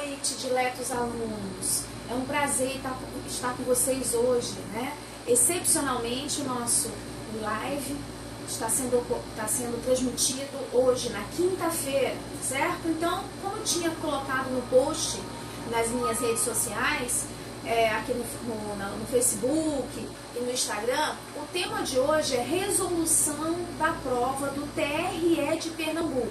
noite, diletos alunos. É um prazer estar com vocês hoje, né? Excepcionalmente, o nosso live está sendo transmitido hoje, na quinta-feira, certo? Então, como eu tinha colocado no post nas minhas redes sociais, aqui no Facebook e no Instagram, o tema de hoje é resolução da prova do TRE de Pernambuco.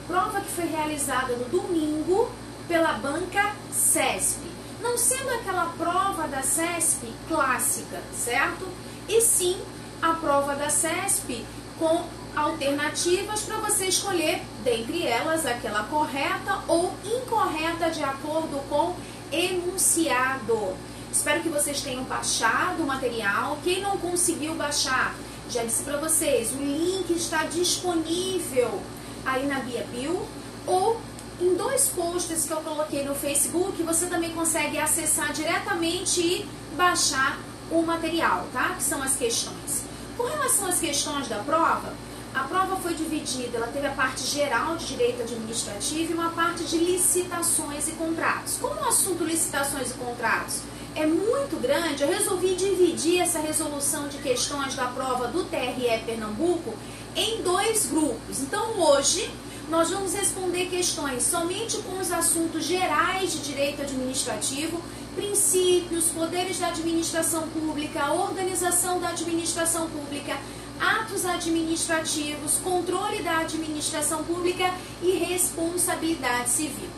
Prova que foi realizada no domingo pela banca CESP. Não sendo aquela prova da CESP clássica, certo? E sim a prova da CESP com alternativas para você escolher, dentre elas, aquela correta ou incorreta de acordo com enunciado. Espero que vocês tenham baixado o material. Quem não conseguiu baixar, já disse para vocês, o link está disponível aí na bio ou em 2 posts que eu coloquei no Facebook. Você também consegue acessar diretamente e baixar o material, tá? Que são as questões. Com relação às questões da prova, a prova foi dividida, ela teve a parte geral de direito administrativo e uma parte de licitações e contratos. Como o assunto licitações e contratos é muito grande, eu resolvi dividir essa resolução de questões da prova do TRE Pernambuco em 2 grupos. Então hoje nós vamos responder questões somente com os assuntos gerais de direito administrativo, princípios, poderes da administração pública, organização da administração pública, atos administrativos, controle da administração pública e responsabilidade civil.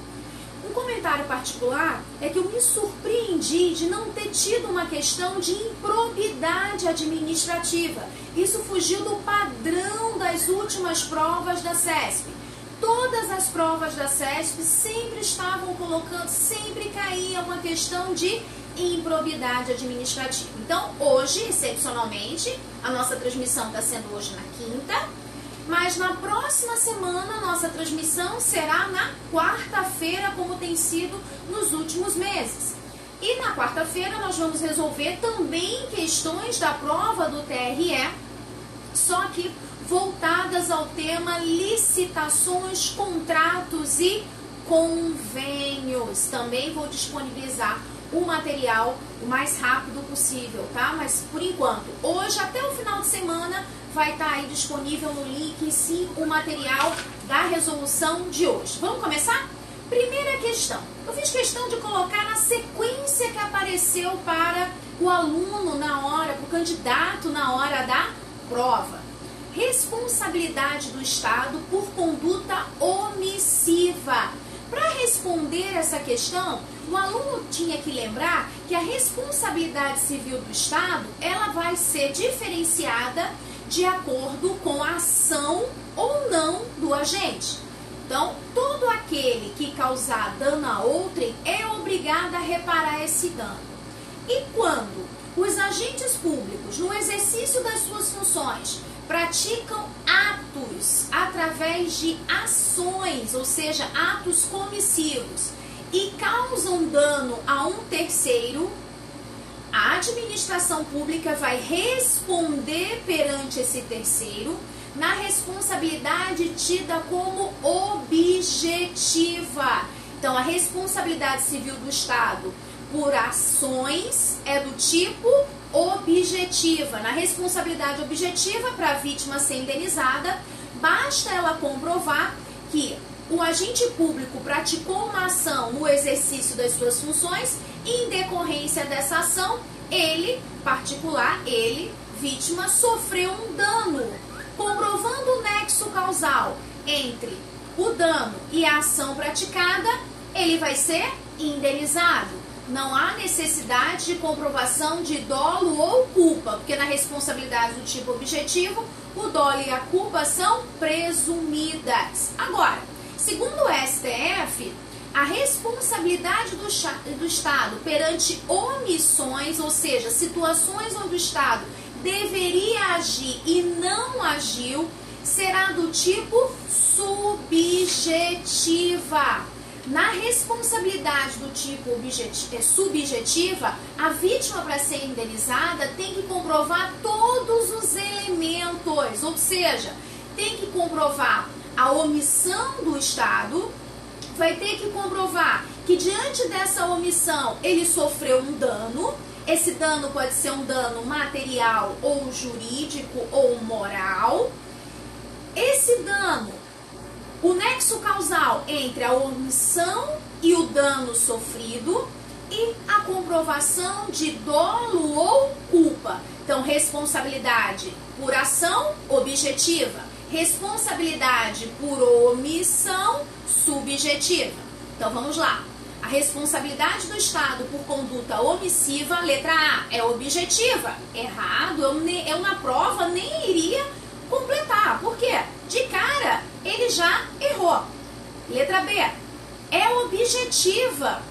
Um comentário particular é que eu me surpreendi de não ter tido uma questão de improbidade administrativa. Isso fugiu do padrão das últimas provas da CESP. Todas as provas da CESP sempre estavam colocando, sempre caía uma questão de improbidade administrativa. Então, hoje, excepcionalmente, a nossa transmissão está sendo hoje na quinta, mas na próxima semana a nossa transmissão será na quarta-feira, como tem sido nos últimos meses. E na quarta-feira nós vamos resolver também questões da prova do TRE, só que voltadas ao tema licitações, contratos e convênios. Também vou disponibilizar o material o mais rápido possível, tá? Mas por enquanto, hoje até o final de semana vai estar aí disponível no link, sim, o material da resolução de hoje. Vamos começar? Primeira questão. Eu fiz questão de colocar na sequência que apareceu para o aluno na hora, para o candidato na hora da prova. Responsabilidade do Estado por conduta omissiva. Para responder essa questão, o aluno tinha que lembrar que a responsabilidade civil do Estado, ela vai ser diferenciada de acordo com a ação ou não do agente. Então, todo aquele que causar dano a outrem é obrigado a reparar esse dano. E quando os agentes públicos, no exercício das suas funções, praticam atos através de ações, ou seja, atos comissivos, e causam dano a um terceiro, a administração pública vai responder perante esse terceiro na responsabilidade tida como objetiva. Então, a responsabilidade civil do Estado por ações é do tipo objetiva. Na responsabilidade objetiva, para a vítima ser indenizada, basta ela comprovar que o agente público praticou uma ação no exercício das suas funções e, em decorrência dessa ação, ele, particular, ele, vítima, sofreu um dano. Comprovando o nexo causal entre o dano e a ação praticada, ele vai ser indenizado. Não há necessidade de comprovação de dolo ou culpa, porque na responsabilidade do tipo objetivo, o dolo e a culpa são presumidas. Agora, segundo o STF, a responsabilidade do Estado perante omissões, ou seja, situações onde o Estado deveria agir e não agiu, será do tipo subjetiva. Na responsabilidade do tipo subjetiva, a vítima, para ser indenizada, tem que comprovar todos os elementos, ou seja, tem que comprovar a omissão do Estado, vai ter que comprovar que diante dessa omissão ele sofreu um dano. Esse dano pode ser um dano material ou jurídico ou moral. Esse dano, o nexo causal entre a omissão e o dano sofrido e a comprovação de dolo ou culpa. Então, responsabilidade por ação objetiva, responsabilidade por omissão subjetiva. Então, vamos lá. A responsabilidade do Estado por conduta omissiva, letra A, é objetiva. Errado, eu na prova nem iria completar. Por quê? De cara, ele já errou. Letra B, é objetiva.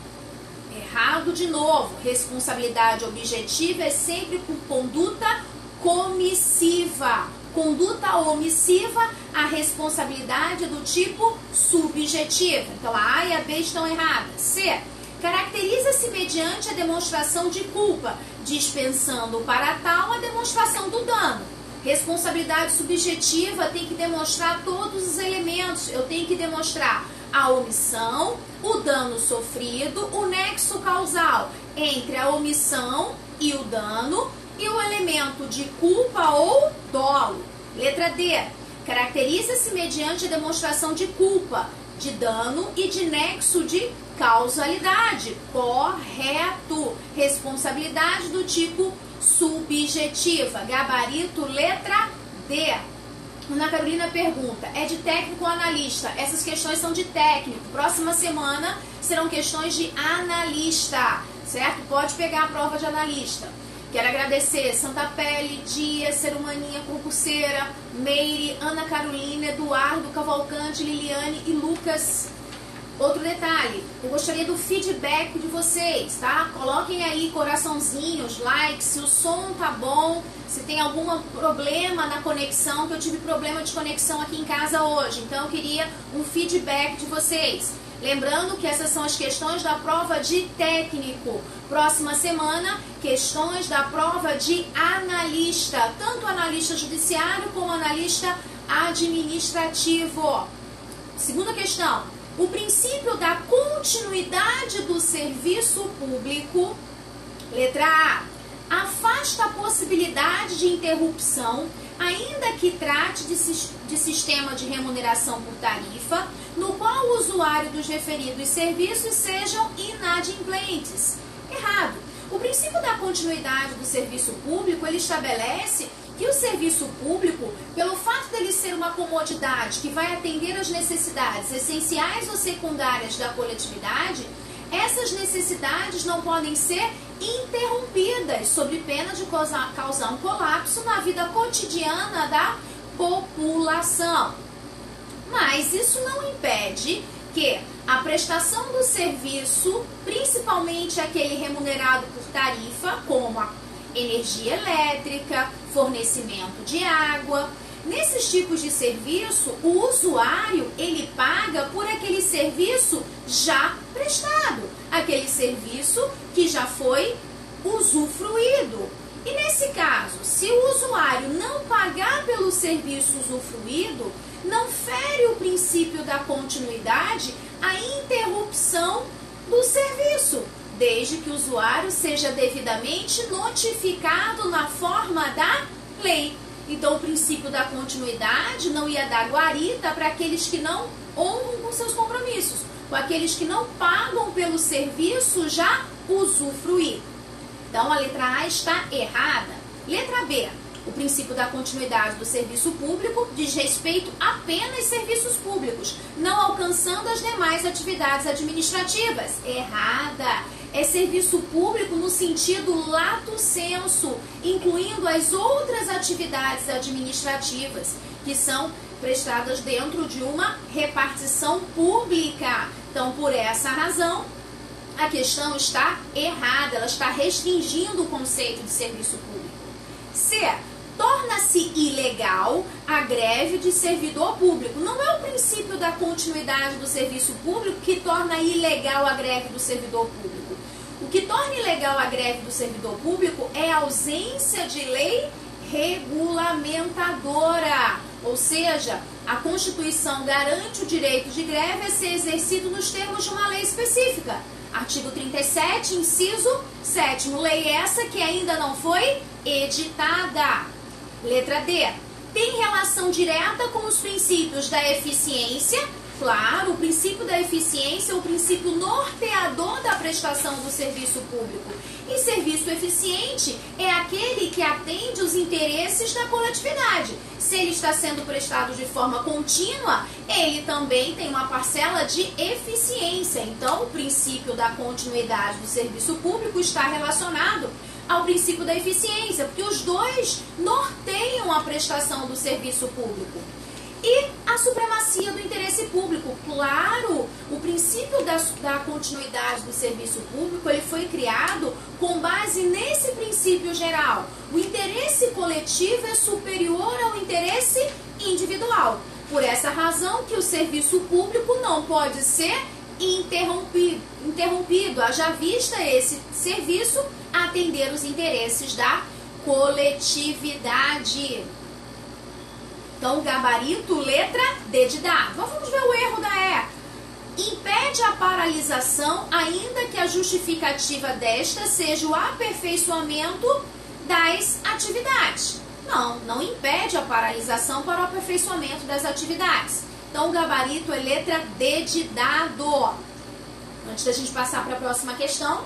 Errado de novo. Responsabilidade objetiva é sempre por conduta comissiva. Conduta omissiva, a responsabilidade é do tipo subjetiva. Então, a A e a B estão erradas. C, caracteriza-se mediante a demonstração de culpa, dispensando para tal a demonstração do dano. Responsabilidade subjetiva tem que demonstrar todos os elementos. Eu tenho que demonstrar a omissão, o dano sofrido, o nexo causal entre a omissão e o dano e o elemento de culpa ou dolo. Letra D. Caracteriza-se mediante a demonstração de culpa, de dano e de nexo de causalidade. Correto. Responsabilidade do tipo subjetiva. Gabarito, letra D. Ana Carolina pergunta, é de técnico ou analista? Essas questões são de técnico. Próxima semana serão questões de analista, certo? Pode pegar a prova de analista. Quero agradecer Santa Pele, Dias, Serumaninha, Concurseira, Meire, Ana Carolina, Eduardo, Cavalcante, Liliane e Lucas. Outro detalhe, eu gostaria do feedback de vocês, tá? Coloquem aí coraçãozinhos, likes, se o som tá bom, se tem algum problema na conexão, que eu tive problema de conexão aqui em casa hoje. Então eu queria um feedback de vocês. Lembrando que essas são as questões da prova de técnico. Próxima semana, questões da prova de analista, tanto analista judiciário como analista administrativo. Segunda questão, o princípio da continuidade do serviço público, letra A, afasta a possibilidade de interrupção, ainda que trate de sistema de remuneração por tarifa, no qual o usuário dos referidos serviços sejam inadimplentes. Errado. O princípio da continuidade do serviço público, ele estabelece que o serviço público, pelo fato dele ser uma comodidade que vai atender às necessidades essenciais ou secundárias da coletividade, essas necessidades não podem ser interrompidas, sob pena de causar um colapso na vida cotidiana da população. Mas isso não impede que a prestação do serviço, principalmente aquele remunerado por tarifa, como a energia elétrica, fornecimento de água, nesses tipos de serviço, o usuário, ele paga por aquele serviço já prestado, aquele serviço que já foi usufruído. E nesse caso, se o usuário não pagar pelo serviço usufruído, não fere o princípio da continuidade a interrupção do serviço, desde que o usuário seja devidamente notificado na forma da lei. Então, o princípio da continuidade não ia dar guarita para aqueles que não honram com seus compromissos, com aqueles que não pagam pelo serviço já usufruído. Então, a letra A está errada. Letra B. O princípio da continuidade do serviço público diz respeito apenas aos serviços públicos, não alcançando as demais atividades administrativas. Errada. É serviço público no sentido lato sensu, incluindo as outras atividades administrativas que são prestadas dentro de uma repartição pública. Então, por essa razão, a questão está errada, ela está restringindo o conceito de serviço público. C. Torna-se ilegal a greve de servidor público. Não é o princípio da continuidade do serviço público que torna ilegal a greve do servidor público. O que torna ilegal a greve do servidor público é a ausência de lei regulamentadora, ou seja, A Constituição garante o direito de greve a ser exercido nos termos de uma lei específica. Artigo 37, inciso 7º. Lei essa que ainda não foi editada. Letra D. Tem relação direta com os princípios da eficiência. Claro, o princípio da eficiência é o princípio norteador da prestação do serviço público. E serviço eficiente é aquele que atende os interesses da coletividade. Se ele está sendo prestado de forma contínua, ele também tem uma parcela de eficiência. Então, o princípio da continuidade do serviço público está relacionado ao princípio da eficiência, porque os dois norteiam a prestação do serviço público. E a supremacia do interesse público. Claro, o princípio da continuidade do serviço público ele foi criado com base nesse princípio geral. O interesse coletivo é superior ao interesse individual. Por essa razão que o serviço público não pode ser interrompido, haja vista esse serviço atender os interesses da coletividade. Então, gabarito, letra D de dado. Vamos ver o erro da E. Impede a paralisação, ainda que a justificativa desta seja o aperfeiçoamento das atividades. Não impede a paralisação para o aperfeiçoamento das atividades. Então, o gabarito é letra D de dado. Antes da gente passar para a próxima questão,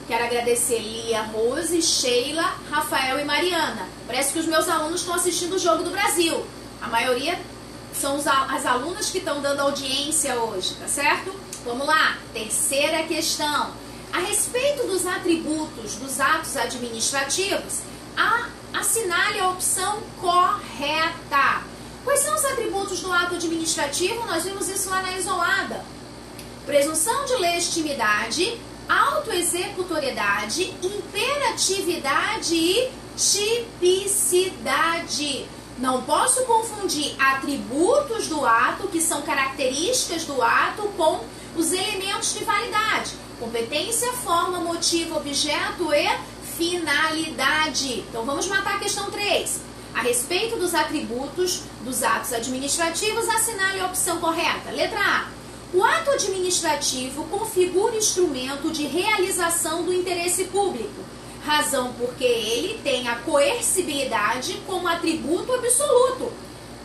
quero agradecer Lia, Rose, Sheila, Rafael e Mariana. Parece que os meus alunos estão assistindo o Jogo do Brasil. A maioria são as alunas que estão dando audiência hoje, tá certo? Vamos lá, terceira questão. A respeito dos atributos dos atos administrativos, assinale a opção correta. Quais são os atributos do ato administrativo? Nós vimos isso lá na isolada. Presunção de legitimidade, autoexecutoriedade, imperatividade e tipicidade. Não posso confundir atributos do ato, que são características do ato, com os elementos de validade. Competência, forma, motivo, objeto e finalidade. Então vamos matar a questão 3. A respeito dos atributos dos atos administrativos, assinale a opção correta. Letra A. O ato administrativo configura instrumento de realização do interesse público, razão porque ele tem a coercibilidade como atributo absoluto.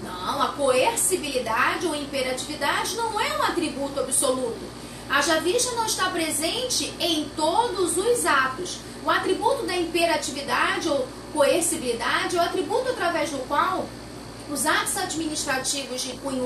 Não, a coercibilidade ou imperatividade não é um atributo absoluto. Haja vista não está presente em todos os atos. O atributo da imperatividade ou coercibilidade é o atributo através do qual os atos administrativos de cunho